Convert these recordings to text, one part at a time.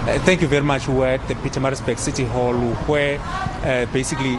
Thank you very much. We're at the Pietermaritzburg City Hall, where basically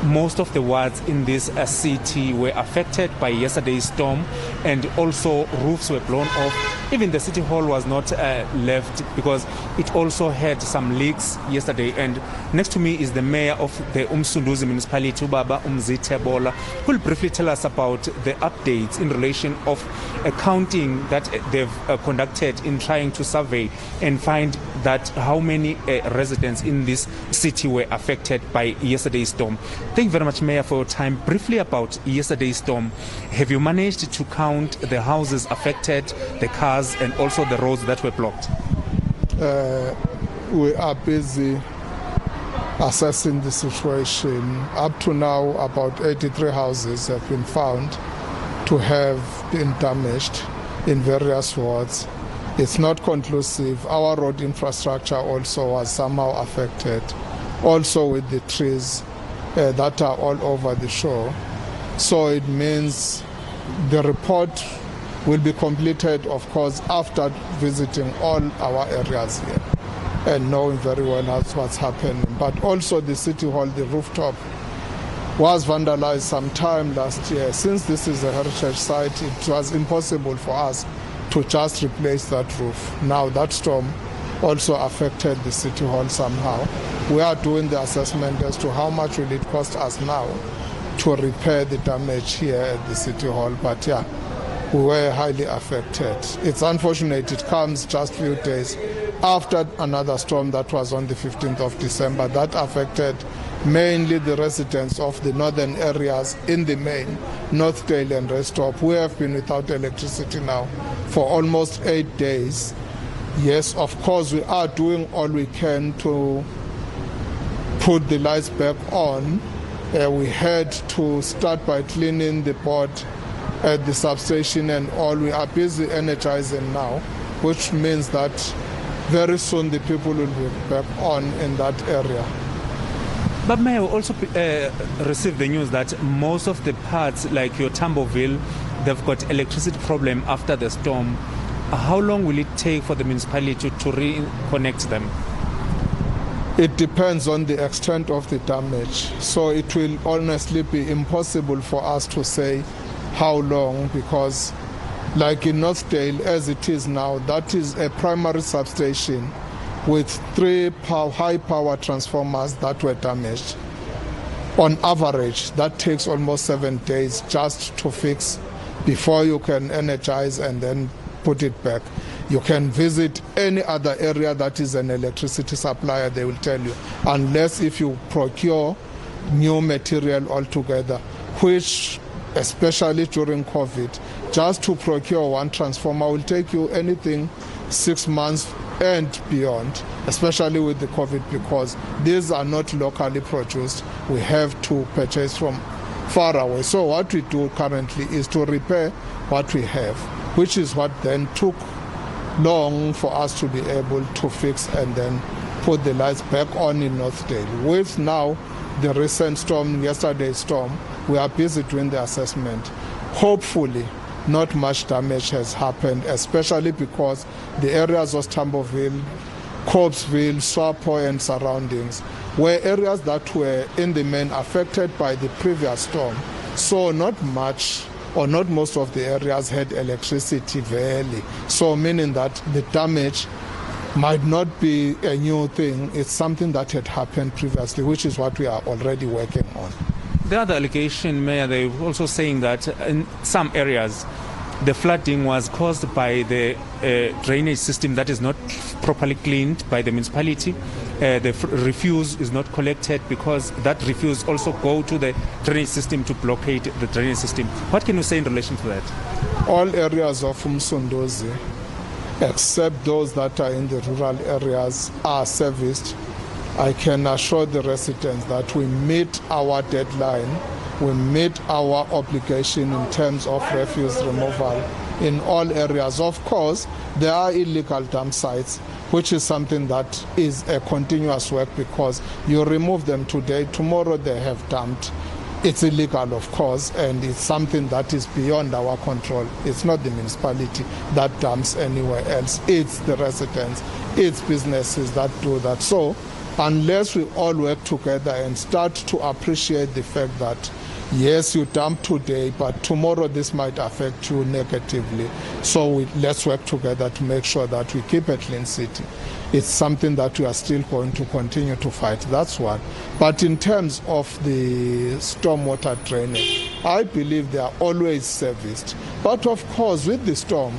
most of the wards in this city were affected by yesterday's storm, and also roofs were blown off. Even the city hall was not left because it also had some leaks yesterday. And next to me is the mayor of the Umsunduzi municipality, Ubaba Umzitebola, who will briefly tell us about the updates in relation of a counting that they've conducted in trying to survey and find that how many residents in this city were affected by yesterday's storm. Thank you very much, Mayor, for your time. Briefly about yesterday's storm, have you managed to count the houses affected, the cars, and also the roads that were blocked? We are busy assessing the situation. Up to now, about 83 houses have been found to have been damaged in various wards. It's not conclusive. Our road infrastructure also was somehow affected, also with the trees that are all over the shore. So it means the report will be completed, of course, after visiting all our areas here and knowing very well what's happening. But also the city hall, the rooftop, was vandalized sometime last year. Since this is a heritage site, it was impossible for us to just replace that roof. Now that storm also affected the city hall somehow. We are doing the assessment as to how much will it cost us now to repair the damage here at the city hall. But yeah, we were highly affected. It's unfortunate it comes just a few days after another storm that was on the 15th of December that affected mainly the residents of the northern areas in the main, Northdale and Restop. We have been without electricity now for almost 8 days. Yes, of course, we are doing all we can to put the lights back on. We had to start by cleaning the board at the substation and all. We are busy energizing now, which means that very soon the people will be back on in that area. But may I also receive the news that most of the parts, like your Tamboville, they've got electricity problem after the storm. How long will it take for the municipality to reconnect them? It depends on the extent of the damage. So it will honestly be impossible for us to say how long, because like in Northdale, as it is now, that is a primary substation with 3 high power transformers that were damaged. On average, that takes almost 7 days just to fix before you can energize and then put it back. You can visit any other area that is an electricity supplier, they will tell you, unless if you procure new material altogether, which especially during COVID, just to procure one transformer will take you anything 6 months and beyond, especially with the COVID, because these are not locally produced. We have to purchase from far away. So what we do currently is to repair what we have, which is what then took long for us to be able to fix and then put the lights back on in Northdale. With now the recent storm, yesterday's storm, we are busy doing the assessment. Hopefully, not much damage has happened, especially because the areas of Tamboville, Corpsville, Swapo and surroundings were areas that were in the main affected by the previous storm. So not much or not most of the areas had electricity really. So meaning that the damage might not be a new thing. It's something that had happened previously, which is what we are already working on. The other allegation, Mayor, they're also saying that in some areas the flooding was caused by the drainage system that is not properly cleaned by the municipality. The refuse is not collected because that refuse also go to the drainage system to blockade the drainage system. What can you say in relation to that? All areas of Umsunduzi, except those that are in the rural areas, are serviced. I can assure the residents that we meet our deadline, we meet our obligation in terms of refuse removal in all areas. Of course, there are illegal dump sites, which is something that is a continuous work because you remove them today, tomorrow they have dumped. It's illegal, of course, and it's something that is beyond our control. It's not the municipality that dumps anywhere else. It's the residents, it's businesses that do that. So unless we all work together and start to appreciate the fact that, yes, you dump today, but tomorrow this might affect you negatively. So let's work together to make sure that we keep a clean city. It's something that we are still going to continue to fight. That's one. But in terms of the stormwater drainage, I believe they are always serviced. But of course, with the storm,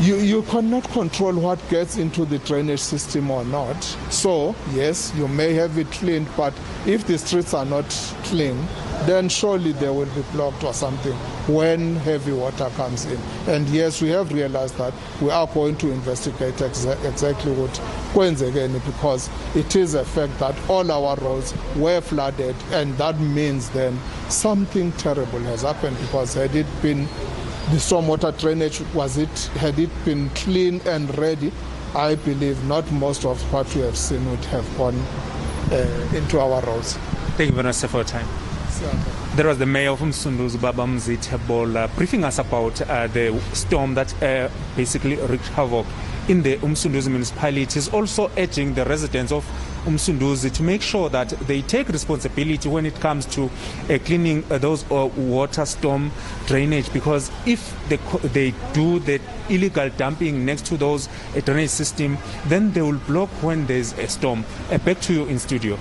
you cannot control what gets into the drainage system or not. So, yes, you may have it cleaned, but if the streets are not clean, then surely they will be blocked or something when heavy water comes in. And yes, we have realized that we are going to investigate exactly what kwenzekeni, because it is a fact that all our roads were flooded, and that means then something terrible has happened, because had it been the stormwater drainage, had it been clean and ready, I believe not most of what we have seen would have gone into our roads. Thank you very much, sir, for your time. That was the mayor of Umsunduzi, Baba Mzitebola, briefing us about the storm that basically wreaked havoc in the Umsunduzi municipality. He's also urging the residents of Umsunduzi to make sure that they take responsibility when it comes to cleaning those water storm drainage, because if they do the illegal dumping next to those drainage system, then they will block when there's a storm. Back to you in studio.